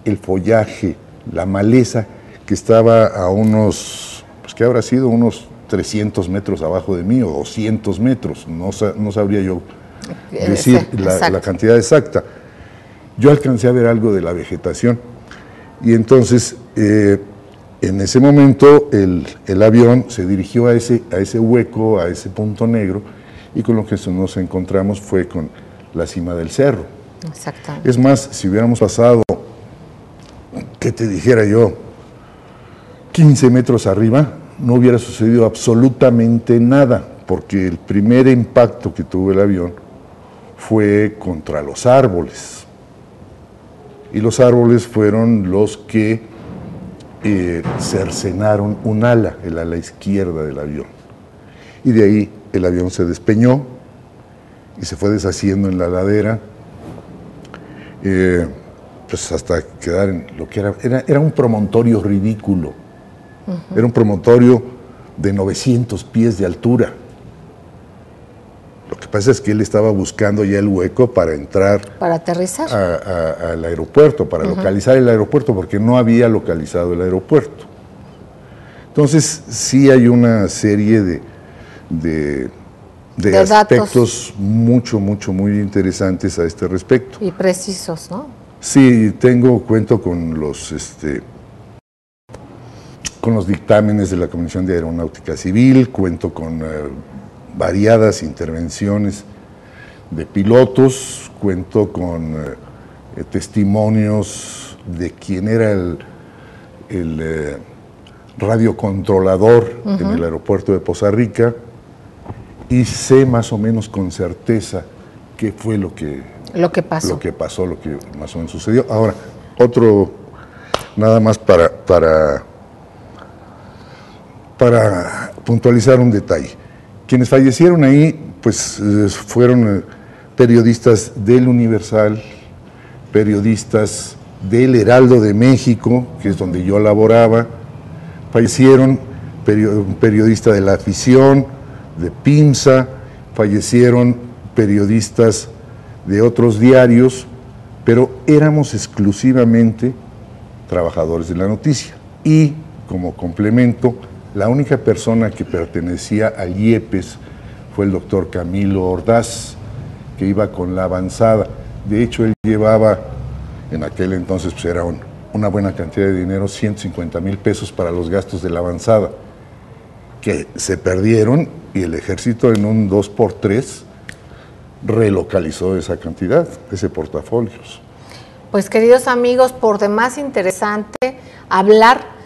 S5: el follaje, la maleza que estaba a unos, pues que habrá sido unos 300 metros abajo de mí o 200 metros, no sabría yo decir la cantidad exacta. Yo alcancé a ver algo de la vegetación y entonces en ese momento el avión se dirigió a ese hueco, a ese punto negro y con lo que nos encontramos fue con la cima del cerro.
S2: Exactamente.
S5: Es más, si hubiéramos pasado, ¿qué te dijera yo? 15 metros arriba, no hubiera sucedido absolutamente nada, porque el primer impacto que tuvo el avión fue contra los árboles. Y los árboles fueron los que cercenaron un ala, el ala izquierda del avión. Y de ahí el avión se despeñó y se fue deshaciendo en la ladera, pues hasta quedar en lo que era un promontorio ridículo. Era un promontorio de 900 pies de altura. Lo que pasa es que él estaba buscando ya el hueco para entrar,
S2: para aterrizar
S5: al aeropuerto, para localizar el aeropuerto, porque no había localizado el aeropuerto. Entonces sí hay una serie de aspectos muy interesantes a este respecto.
S2: Y precisos, ¿no?
S5: Sí, cuento con los dictámenes de la Comisión de Aeronáutica Civil, cuento con variadas intervenciones de pilotos, cuento con testimonios de quién era el radiocontrolador en el aeropuerto de Poza Rica, y sé más o menos con certeza qué fue lo que pasó, lo que más o menos sucedió. Ahora, nada más para puntualizar un detalle. Quienes fallecieron ahí, pues fueron periodistas del Universal, periodistas del Heraldo de México, que es donde yo laboraba. Fallecieron un periodista de La Afición, de Pimsa, fallecieron periodistas de otros diarios, pero éramos exclusivamente trabajadores de la noticia. Y como complemento, la única persona que pertenecía al IEPES fue el doctor Camilo Ordaz, que iba con la avanzada. De hecho, él llevaba, en aquel entonces pues era una buena cantidad de dinero, 150,000 pesos para los gastos de la avanzada, que se perdieron, y el ejército en un 2x3 relocalizó esa cantidad, ese portafolios.
S2: Pues queridos amigos, por demás interesante hablar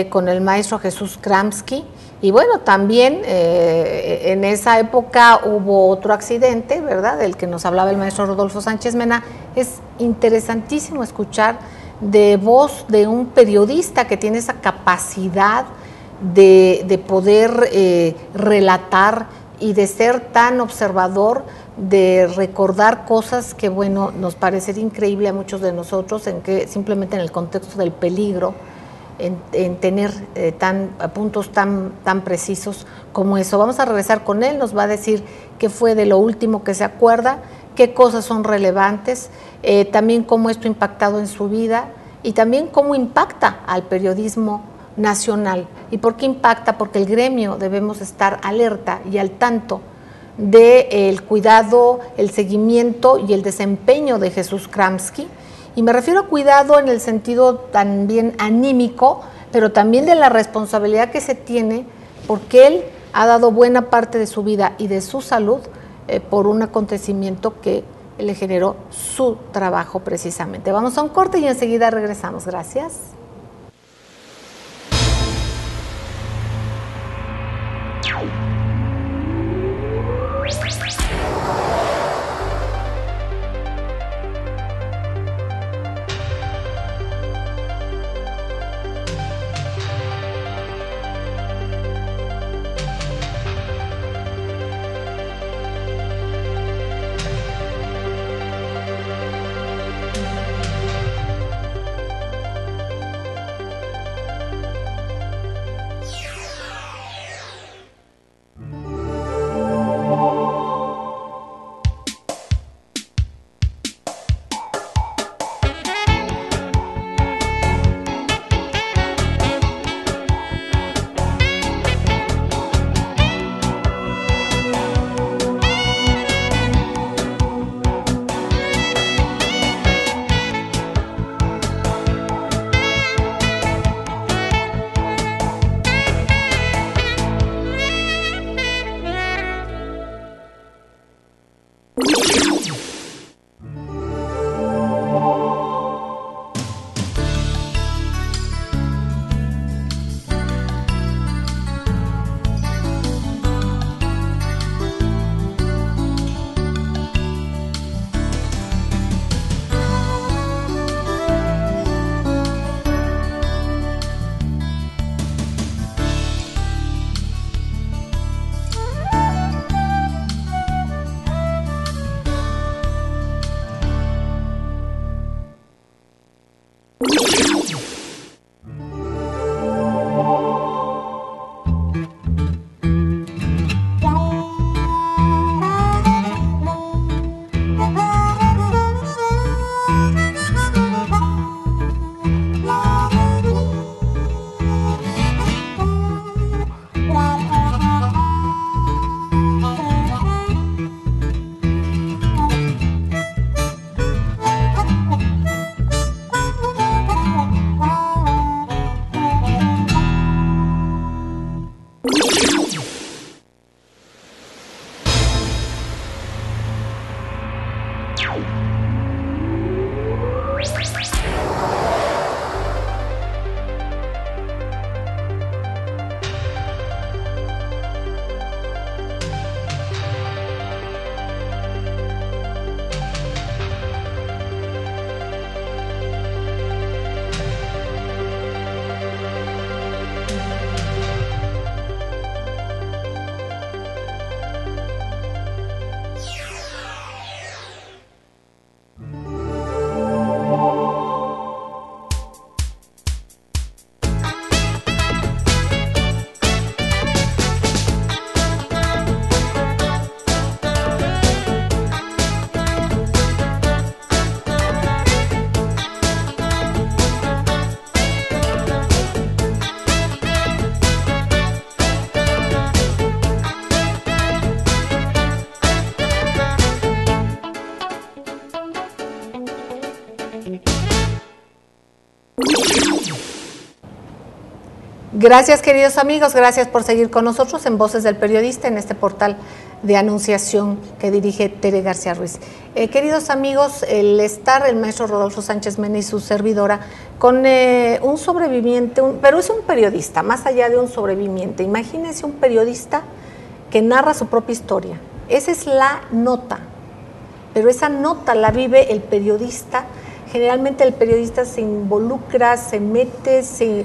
S2: con el maestro Jesús Kramsky. Y bueno, también en esa época hubo otro accidente, ¿verdad?, del que nos hablaba el maestro Rodolfo Sánchez Mena. Es interesantísimo escuchar de voz de un periodista que tiene esa capacidad de poder relatar y de ser tan observador, de recordar cosas que, bueno, nos parecería increíble a muchos de nosotros, en que simplemente en el contexto del peligro, en tener puntos tan precisos como eso. Vamos a regresar con él, nos va a decir qué fue de lo último que se acuerda, qué cosas son relevantes, también cómo esto ha impactado en su vida y también cómo impacta al periodismo nacional. ¿Y por qué impacta? Porque el gremio debemos estar alerta y al tanto del cuidado, el seguimiento y el desempeño de Jesús Kramsky. Y me refiero a cuidado en el sentido también anímico, pero también de la responsabilidad que se tiene, porque él ha dado buena parte de su vida y de su salud por un acontecimiento que le generó su trabajo precisamente. Vamos a un corte y enseguida regresamos. Gracias. Gracias, queridos amigos, gracias por seguir con nosotros en Voces del Periodista, en este portal de anunciación que dirige Tere García Ruiz. Queridos amigos, el maestro Rodolfo Sánchez Mena y su servidora con un sobreviviente, pero es un periodista, más allá de un sobreviviente. Imagínense un periodista que narra su propia historia. Esa es la nota, pero esa nota la vive el periodista. Generalmente el periodista se involucra, se mete, se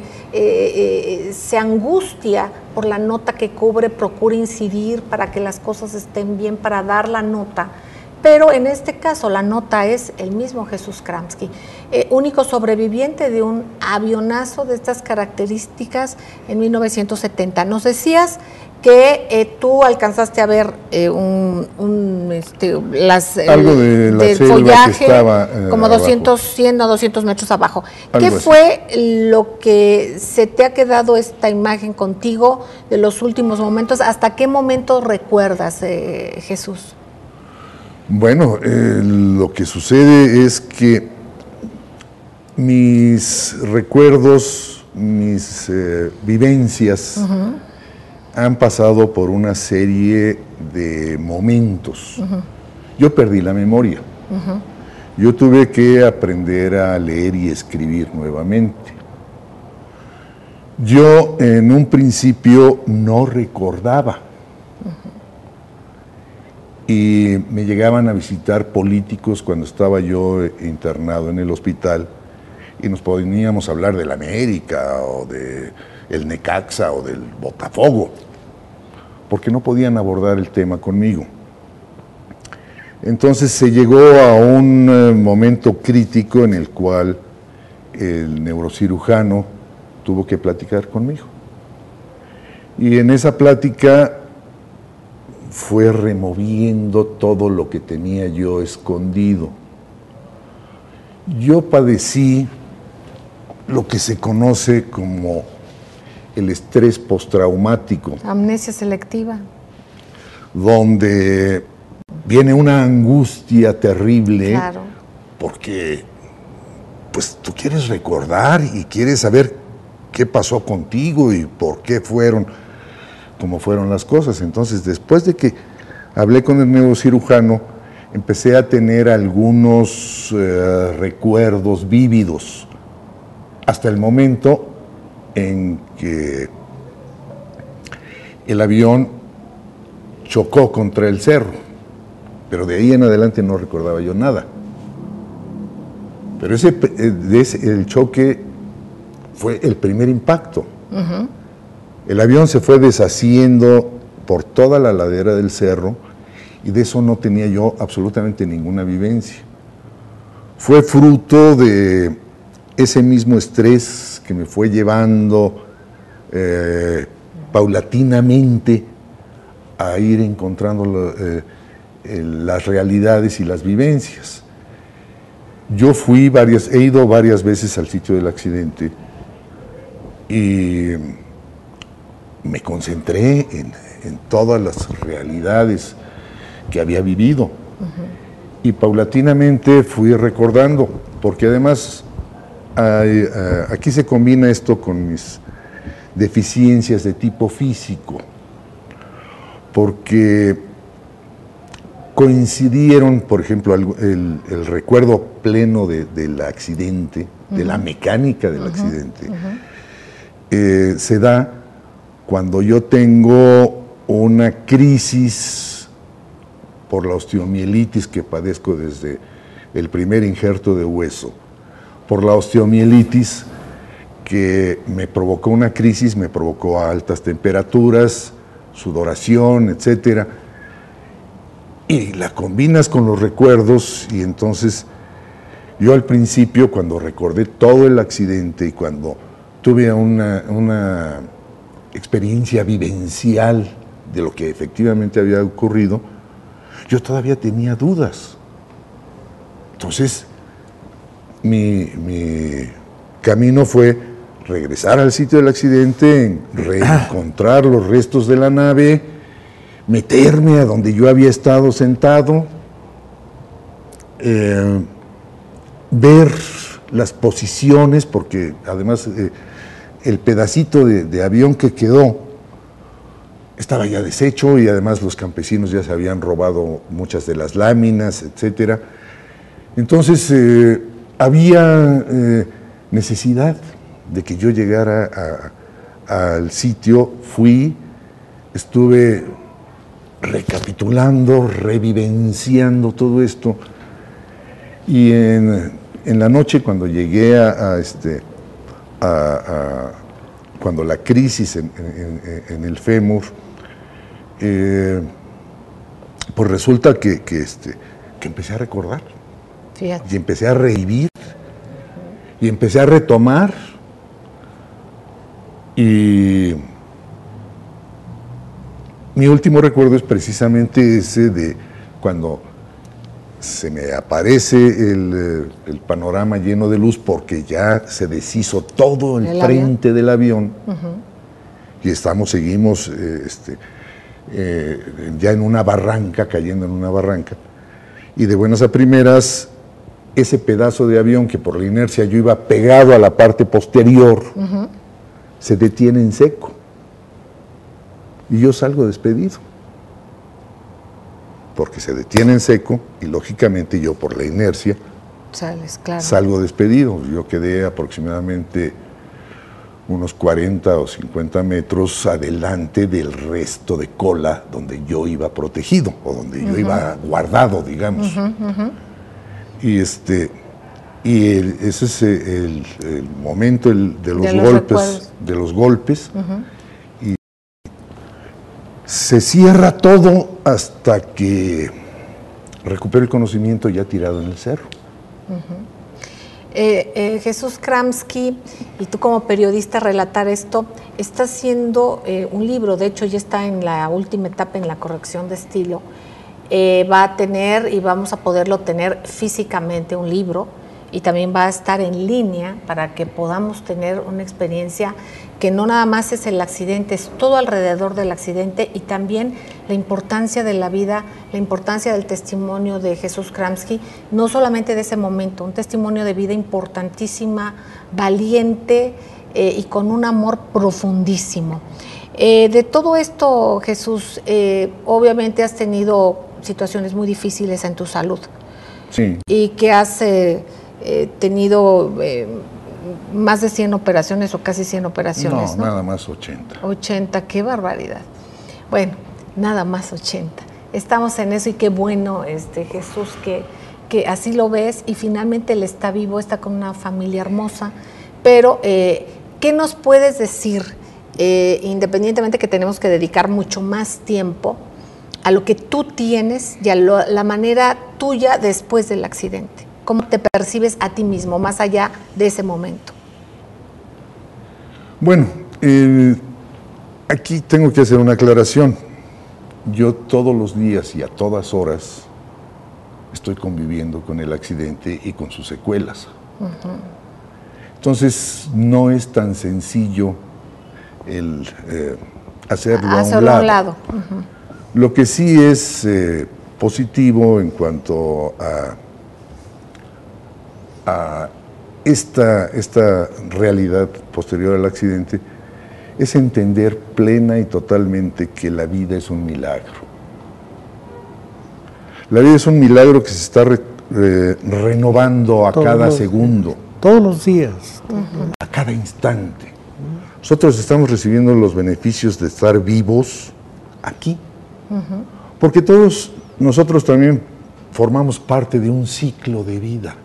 S2: angustia por la nota que cubre, procura incidir para que las cosas estén bien, para dar la nota. Pero en este caso la nota es el mismo Jesús Kramsky, único sobreviviente de un avionazo de estas características en 1970. Nos decías que tú alcanzaste a ver algo
S5: de la selva
S2: follaje
S5: que estaba
S2: como
S5: abajo.
S2: 100 o 200 metros abajo.
S5: Algo
S2: ¿Qué
S5: así.
S2: fue lo que se te ha quedado esta imagen contigo de los últimos momentos? ¿Hasta qué momento recuerdas, Jesús?
S5: Bueno, lo que sucede es que mis recuerdos, mis vivencias han pasado por una serie de momentos. Yo perdí la memoria. Yo tuve que aprender a leer y escribir nuevamente. Yo en un principio no recordaba. Y me llegaban a visitar políticos cuando estaba yo internado en el hospital y nos poníamos a hablar de la América o de el Necaxa o del Botafogo, porque no podían abordar el tema conmigo. Entonces se llegó a un momento crítico en el cual el neurocirujano tuvo que platicar conmigo. Y en esa plática fue removiendo todo lo que tenía yo escondido. Yo padecí lo que se conoce como el estrés postraumático.
S2: Amnesia selectiva.
S5: Donde viene una angustia terrible,
S2: Claro.
S5: porque pues tú quieres recordar y quieres saber qué pasó contigo y por qué fueron como fueron las cosas. Entonces, después de que hablé con el neurocirujano, empecé a tener algunos recuerdos vívidos, hasta el momento en que el avión chocó contra el cerro, pero de ahí en adelante no recordaba yo nada. Pero el choque fue el primer impacto. El avión se fue deshaciendo por toda la ladera del cerro y de eso no tenía yo absolutamente ninguna vivencia. Fue fruto de ese mismo estrés que me fue llevando paulatinamente a ir encontrando las realidades y las vivencias. Yo he ido varias veces al sitio del accidente y me concentré en todas las realidades que había vivido. Y paulatinamente fui recordando, porque además aquí se combina esto con mis deficiencias de tipo físico, porque coincidieron, por ejemplo, el recuerdo pleno del accidente, de la mecánica del accidente, se da cuando yo tengo una crisis por la osteomielitis que padezco desde el primer injerto de hueso, por la osteomielitis que me provocó una crisis, me provocó altas temperaturas, sudoración, etcétera, y la combinas con los recuerdos y entonces yo al principio, cuando recordé todo el accidente y cuando tuve una experiencia vivencial de lo que efectivamente había ocurrido, yo todavía tenía dudas. Entonces, mi camino fue regresar al sitio del accidente, reencontrar los restos de la nave, meterme a donde yo había estado sentado, ver las posiciones, porque además el pedacito de avión que quedó estaba ya deshecho y además los campesinos ya se habían robado muchas de las láminas, etcétera. Entonces había necesidad de que yo llegara al sitio. Fui, estuve recapitulando, revivenciando todo esto, y en la noche, cuando llegué cuando la crisis en el fémur, pues resulta que empecé a recordar. Fíjate. Y empecé a revivir y empecé a retomar, y mi último recuerdo es precisamente ese de cuando se me aparece el panorama lleno de luz, porque ya se deshizo todo el frente del avión, y seguimos ya en una barranca, cayendo en una barranca, y de buenas a primeras ese pedazo de avión que por la inercia yo iba pegado a la parte posterior, se detiene en seco y yo salgo despedido, porque se detiene en seco y lógicamente yo por la inercia salgo despedido. Yo quedé aproximadamente unos 40 o 50 metros adelante del resto de cola donde yo iba protegido, o donde yo iba guardado, digamos. Y ese es el momento de los golpes, y se cierra todo hasta que recupero el conocimiento ya tirado en el cerro.
S2: Jesús Kramski, y tú como periodista relatar esto, está haciendo un libro, de hecho ya está en la última etapa en la corrección de estilo. Va a tener, y vamos a poderlo tener físicamente, un libro, y también va a estar en línea para que podamos tener una experiencia que no nada más es el accidente, es todo alrededor del accidente, y también la importancia de la vida, la importancia del testimonio de Jesús Kramski, no solamente de ese momento, un testimonio de vida importantísima, valiente y con un amor profundísimo. De todo esto, Jesús, obviamente has tenido situaciones muy difíciles en tu salud.
S5: Sí.
S2: Y que has tenido más de 100 operaciones o casi 100 operaciones.
S5: No, nada más 80.
S2: 80, qué barbaridad. Bueno, nada más 80. Estamos en eso, y qué bueno, Jesús, que así lo ves, y finalmente él está vivo, está con una familia hermosa. Pero, ¿qué nos puedes decir, independientemente que tenemos que dedicar mucho más tiempo a lo que tú tienes y a la manera tuya después del accidente? ¿Cómo te percibes a ti mismo, más allá de ese momento?
S5: Bueno, aquí tengo que hacer una aclaración. Yo todos los días y a todas horas estoy conviviendo con el accidente y con sus secuelas. Entonces, no es tan sencillo el hacerlo a un lado. Lo que sí es positivo en cuanto a esta realidad posterior al accidente es entender plena y totalmente que la vida es un milagro. La vida es un milagro que se está renovando a cada segundo.
S3: Todos los días.
S5: A cada instante. Nosotros estamos recibiendo los beneficios de estar vivos aquí. Porque todos nosotros también formamos parte de un ciclo de vida.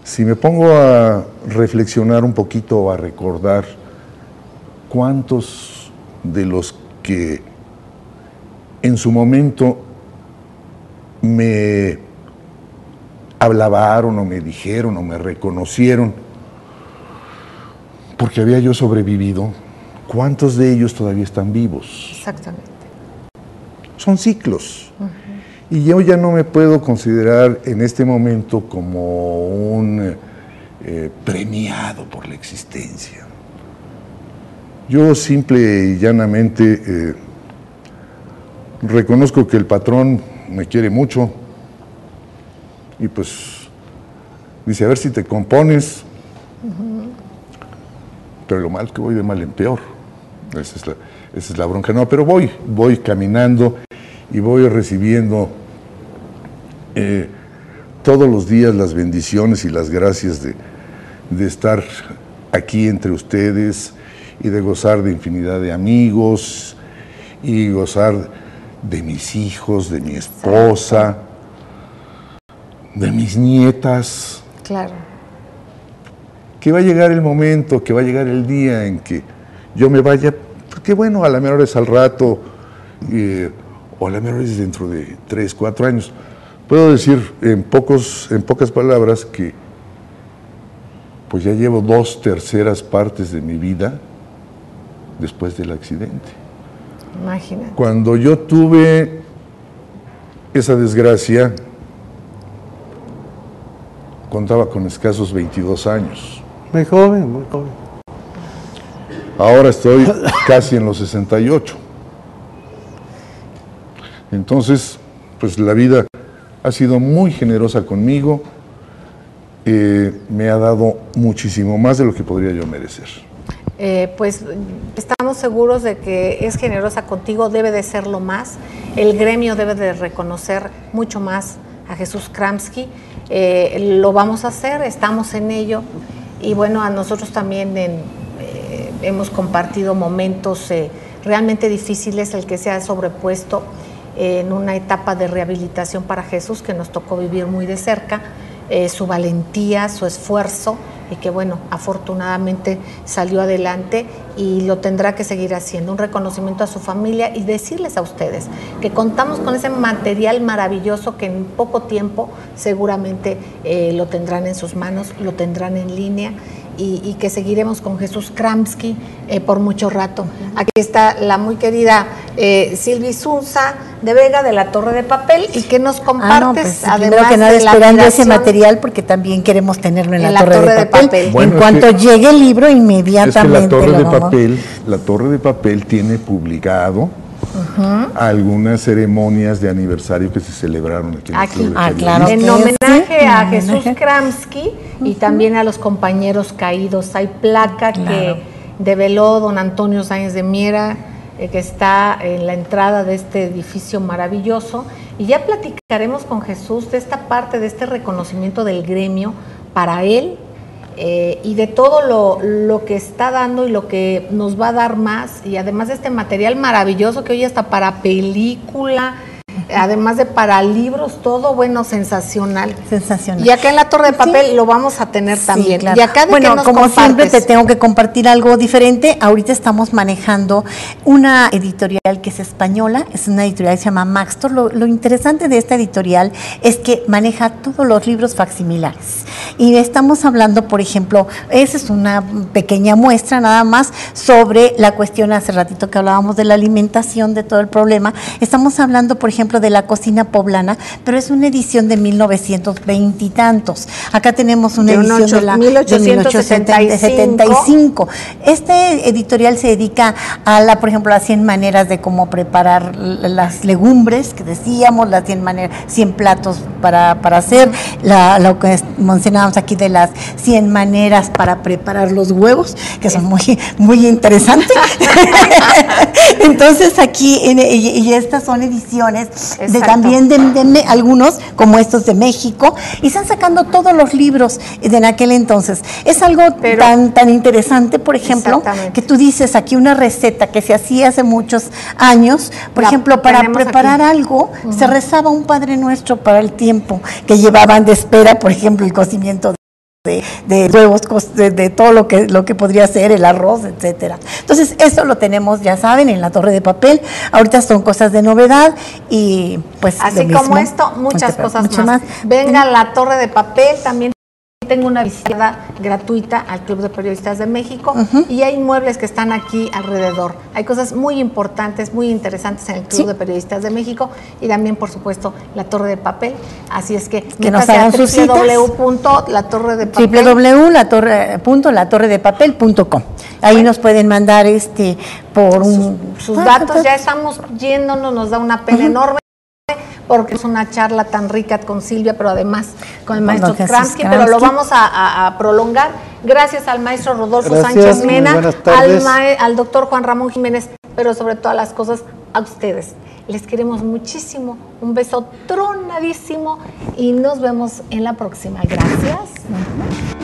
S5: Si me pongo a reflexionar un poquito o a recordar cuántos de los que en su momento me hablaron o me dijeron o me reconocieron porque había yo sobrevivido, ¿cuántos de ellos todavía están vivos?
S2: Exactamente.
S5: Son ciclos. Y yo ya no me puedo considerar en este momento como un premiado por la existencia. Yo simple y llanamente reconozco que el patrón me quiere mucho y pues dice, a ver si te compones. pero lo malo es que voy de mal en peor. Esa es la bronca. No, pero voy caminando y voy recibiendo todos los días las bendiciones y las gracias de estar aquí entre ustedes y de gozar de infinidad de amigos y gozar de mis hijos, de mi esposa, de mis nietas.
S2: Claro.
S5: Que va a llegar el momento, que va a llegar el día en que yo me vaya, porque bueno, a la mejor es al rato, o a la mejor es dentro de 3, 4 años. Puedo decir en pocas palabras que pues ya llevo 2/3 partes de mi vida después del accidente.
S2: Imagínate.
S5: Cuando yo tuve esa desgracia, contaba con escasos 22 años.
S3: Muy joven, muy joven.
S5: Ahora estoy casi en los 68. Entonces, pues la vida ha sido muy generosa conmigo. Me ha dado muchísimo más de lo que podría yo merecer.
S2: Pues estamos seguros de que es generosa contigo, debe de serlo más. El gremio debe de reconocer mucho más a Jesús Kramski. Lo vamos a hacer, estamos en ello. Y bueno, a nosotros también hemos compartido momentos realmente difíciles, el que se ha sobrepuesto en una etapa de rehabilitación para Jesús que nos tocó vivir muy de cerca. Su valentía, su esfuerzo, y que bueno, afortunadamente salió adelante y lo tendrá que seguir haciendo. Un reconocimiento a su familia y decirles a ustedes que contamos con ese material maravilloso que en poco tiempo seguramente lo tendrán en sus manos, lo tendrán en línea, y que seguiremos con Jesús Kramski por mucho rato. Aquí está la muy querida Silvi Zunza de Vega, de la Torre de Papel, y que nos compartes,
S6: además que nada,
S2: de
S6: esperando ese material, porque también queremos tenerlo en la Torre de Papel.
S5: Bueno,
S6: en cuanto llegue el libro, inmediatamente.
S5: Es que la Torre de Papel tiene publicado algunas ceremonias de aniversario que se celebraron aquí en el Club de Periodistas.
S6: Claro,
S2: en homenaje a Jesús Kramski y también a los compañeros caídos. Hay placa que develó don Antonio Sáenz de Miera, que está en la entrada de este edificio maravilloso, y ya platicaremos con Jesús de esta parte, de este reconocimiento del gremio para él, y de todo lo que está dando y lo que nos va a dar más, y además de este material maravilloso que hoy está para película, además de para libros, todo bueno, sensacional.
S6: Sensacional.
S2: Y acá en la Torre de Papel lo vamos a tener también.
S6: Claro.
S2: Y acá
S6: bueno, como siempre te tengo que compartir algo diferente. Ahorita estamos manejando una editorial que es española, es una editorial que se llama Maxtor. Lo interesante de esta editorial es que maneja todos los libros facsimilares. Y estamos hablando, por ejemplo, esa es una pequeña muestra nada más sobre la cuestión hace ratito que hablábamos de la alimentación, de todo el problema. Estamos hablando, por ejemplo, de la cocina poblana, pero es una edición de 1920 y tantos. Acá tenemos una edición de 1875. Este editorial se dedica a por ejemplo, las 100 maneras de cómo preparar las legumbres, que decíamos, las 100 platos para hacer, lo que mencionábamos aquí de las 100 maneras para preparar los huevos, que son muy, muy interesantes. Entonces aquí, y estas son ediciones también de algunos, como estos de México, y están sacando todos los libros de en aquel entonces. Es algo tan interesante, por ejemplo, que tú dices aquí una receta que se hacía hace muchos años, por ejemplo, para preparar algo, se rezaba un Padre Nuestro para el tiempo que llevaban de espera, por ejemplo, el cocimiento de huevos, de todo lo que podría ser el arroz, etcétera. Entonces, eso lo tenemos, ya saben, en la Torre de Papel. Ahorita son cosas de novedad y pues
S2: así como esto, muchas cosas más. Venga a la Torre de Papel, también tengo una visita gratuita al Club de Periodistas de México, y hay muebles que están aquí alrededor. Hay cosas muy importantes, muy interesantes en el Club de Periodistas de México, y también, por supuesto, la Torre de Papel. Así es que
S6: nos hagan sus citas. www.latorredepapel.com. Ahí nos pueden mandar por
S2: sus datos. Ya estamos yéndonos, nos da una pena enorme, porque es una charla tan rica con Silvia, pero además con el maestro Kramski, pero lo vamos a prolongar Gracias al maestro Rodolfo
S3: Gracias,
S2: Sánchez Mena,
S3: buenas tardes.
S2: al doctor Juan Ramón Jiménez, pero sobre todas las cosas a ustedes. Les queremos muchísimo, un beso tronadísimo y nos vemos en la próxima. Gracias.